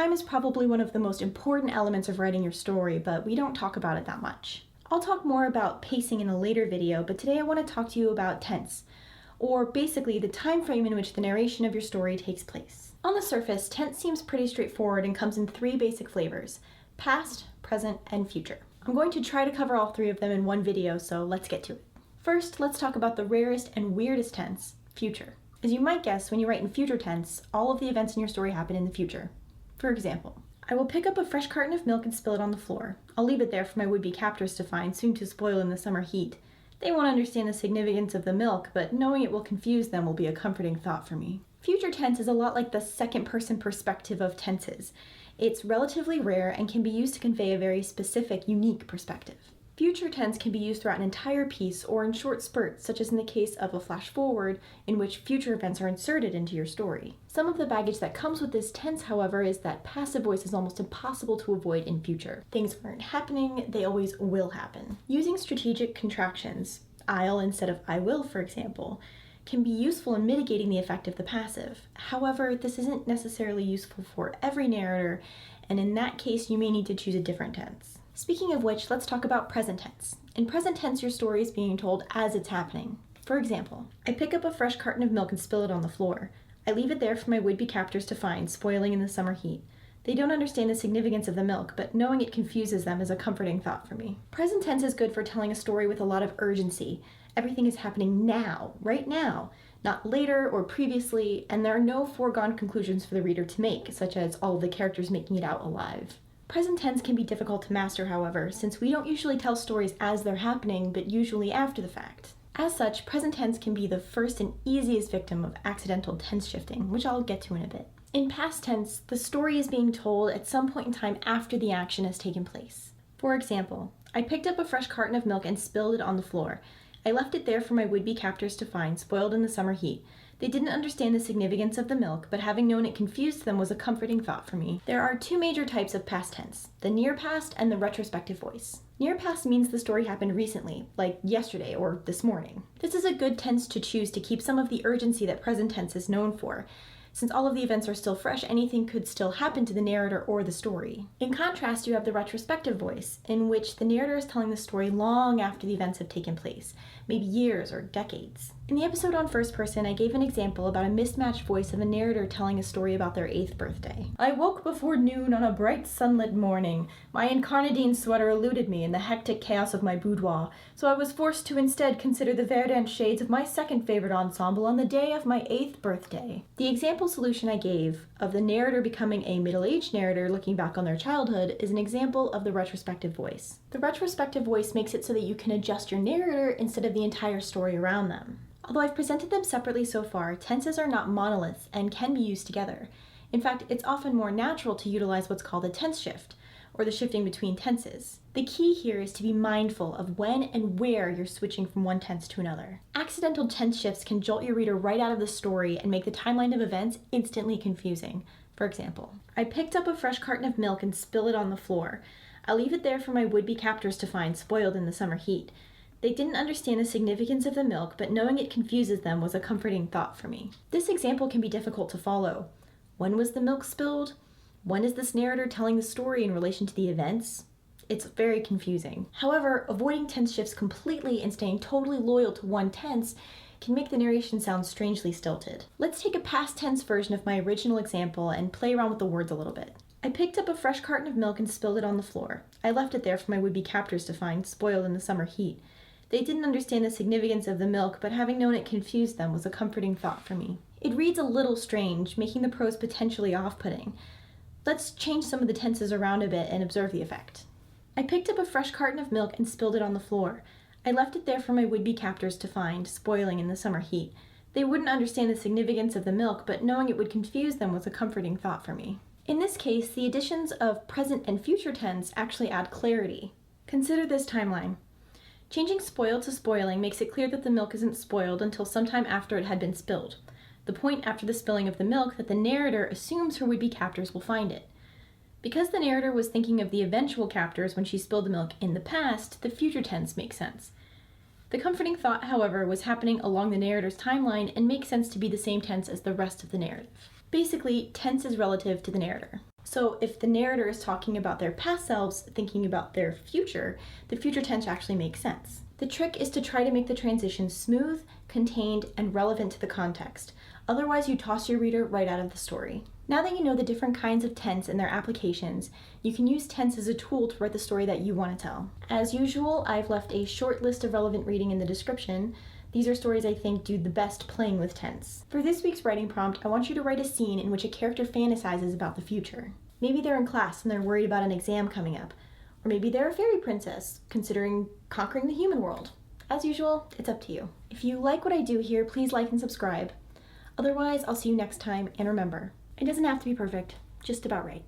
time is probably one of the most important elements of writing your story, but we don't talk about it that much. I'll talk more about pacing in a later video, but today I want to talk to you about tense, or basically the time frame in which the narration of your story takes place. On the surface, tense seems pretty straightforward and comes in three basic flavors: past, present, and future. I'm going to try to cover all three of them in one video, so let's get to it. First, let's talk about the rarest and weirdest tense, future. As you might guess, when you write in future tense, all of the events in your story happen in the future. For example, I will pick up a fresh carton of milk and spill it on the floor. I'll leave it there for my would-be captors to find, soon to spoil in the summer heat. They won't understand the significance of the milk, but knowing it will confuse them will be a comforting thought for me. Future tense is a lot like the second-person perspective of tenses. It's relatively rare and can be used to convey a very specific, unique perspective. Future tense can be used throughout an entire piece or in short spurts, such as in the case of a flash forward, in which future events are inserted into your story. Some of the baggage that comes with this tense, however, is that passive voice is almost impossible to avoid in future. Things aren't happening, they always will happen. Using strategic contractions, I'll instead of I will, for example, can be useful in mitigating the effect of the passive. However, this isn't necessarily useful for every narrator, and in that case, you may need to choose a different tense. Speaking of which, let's talk about present tense. In present tense, your story is being told as it's happening. For example, I pick up a fresh carton of milk and spill it on the floor. I leave it there for my would-be captors to find, spoiling in the summer heat. They don't understand the significance of the milk, but knowing it confuses them is a comforting thought for me. Present tense is good for telling a story with a lot of urgency. Everything is happening now, right now, not later or previously, and there are no foregone conclusions for the reader to make, such as all of the characters making it out alive. Present tense can be difficult to master, however, since we don't usually tell stories as they're happening, but usually after the fact. As such, present tense can be the first and easiest victim of accidental tense shifting, which I'll get to in a bit. In past tense, the story is being told at some point in time after the action has taken place. For example, I picked up a fresh carton of milk and spilled it on the floor. I left it there for my would-be captors to find, spoiled in the summer heat. They didn't understand the significance of the milk, but having known it confused them was a comforting thought for me. There are two major types of past tense, the near past and the retrospective voice. Near past means the story happened recently, like yesterday or this morning. This is a good tense to choose to keep some of the urgency that present tense is known for. Since all of the events are still fresh, anything could still happen to the narrator or the story. In contrast, you have the retrospective voice, in which the narrator is telling the story long after the events have taken place, maybe years or decades. In the episode on first person, I gave an example about a mismatched voice of a narrator telling a story about their 8th birthday. I woke before noon on a bright sunlit morning. My incarnadine sweater eluded me in the hectic chaos of my boudoir, so I was forced to instead consider the verdant shades of my second favorite ensemble on the day of my 8th birthday. The example solution I gave of the narrator becoming a middle-aged narrator looking back on their childhood is an example of the retrospective voice. The retrospective voice makes it so that you can adjust your narrator instead of the entire story around them. Although I've presented them separately so far, tenses are not monoliths and can be used together. In fact, it's often more natural to utilize what's called a tense shift, or the shifting between tenses. The key here is to be mindful of when and where you're switching from one tense to another. Accidental tense shifts can jolt your reader right out of the story and make the timeline of events instantly confusing. For example, I picked up a fresh carton of milk and spill it on the floor. I'll leave it there for my would-be captors to find, spoiled in the summer heat. They didn't understand the significance of the milk, but knowing it confuses them was a comforting thought for me. This example can be difficult to follow. When was the milk spilled? When is this narrator telling the story in relation to the events? It's very confusing. However, avoiding tense shifts completely and staying totally loyal to one tense can make the narration sound strangely stilted. Let's take a past tense version of my original example and play around with the words a little bit. I picked up a fresh carton of milk and spilled it on the floor. I left it there for my would-be captors to find, spoiled in the summer heat. They didn't understand the significance of the milk, but having known it confused them was a comforting thought for me. It reads a little strange, making the prose potentially off-putting. Let's change some of the tenses around a bit and observe the effect. I picked up a fresh carton of milk and spilled it on the floor. I left it there for my would-be captors to find, spoiling in the summer heat. They wouldn't understand the significance of the milk, but knowing it would confuse them was a comforting thought for me. In this case, the additions of present and future tense actually add clarity. Consider this timeline. Changing spoiled to spoiling makes it clear that the milk isn't spoiled until sometime after it had been spilled, the point after the spilling of the milk that the narrator assumes her would-be captors will find it. Because the narrator was thinking of the eventual captors when she spilled the milk in the past, the future tense makes sense. The comforting thought, however, was happening along the narrator's timeline and makes sense to be the same tense as the rest of the narrative. Basically, tense is relative to the narrator. So if the narrator is talking about their past selves thinking about their future, the future tense actually makes sense. The trick is to try to make the transition smooth, contained, and relevant to the context. Otherwise, you toss your reader right out of the story. Now that you know the different kinds of tense and their applications, you can use tense as a tool to write the story that you want to tell. As usual, I've left a short list of relevant reading in the description. These are stories I think do the best playing with tense. For this week's writing prompt, I want you to write a scene in which a character fantasizes about the future. Maybe they're in class and they're worried about an exam coming up. Or maybe they're a fairy princess, considering conquering the human world. As usual, it's up to you. If you like what I do here, please like and subscribe. Otherwise, I'll see you next time, and remember, it doesn't have to be perfect, just about right.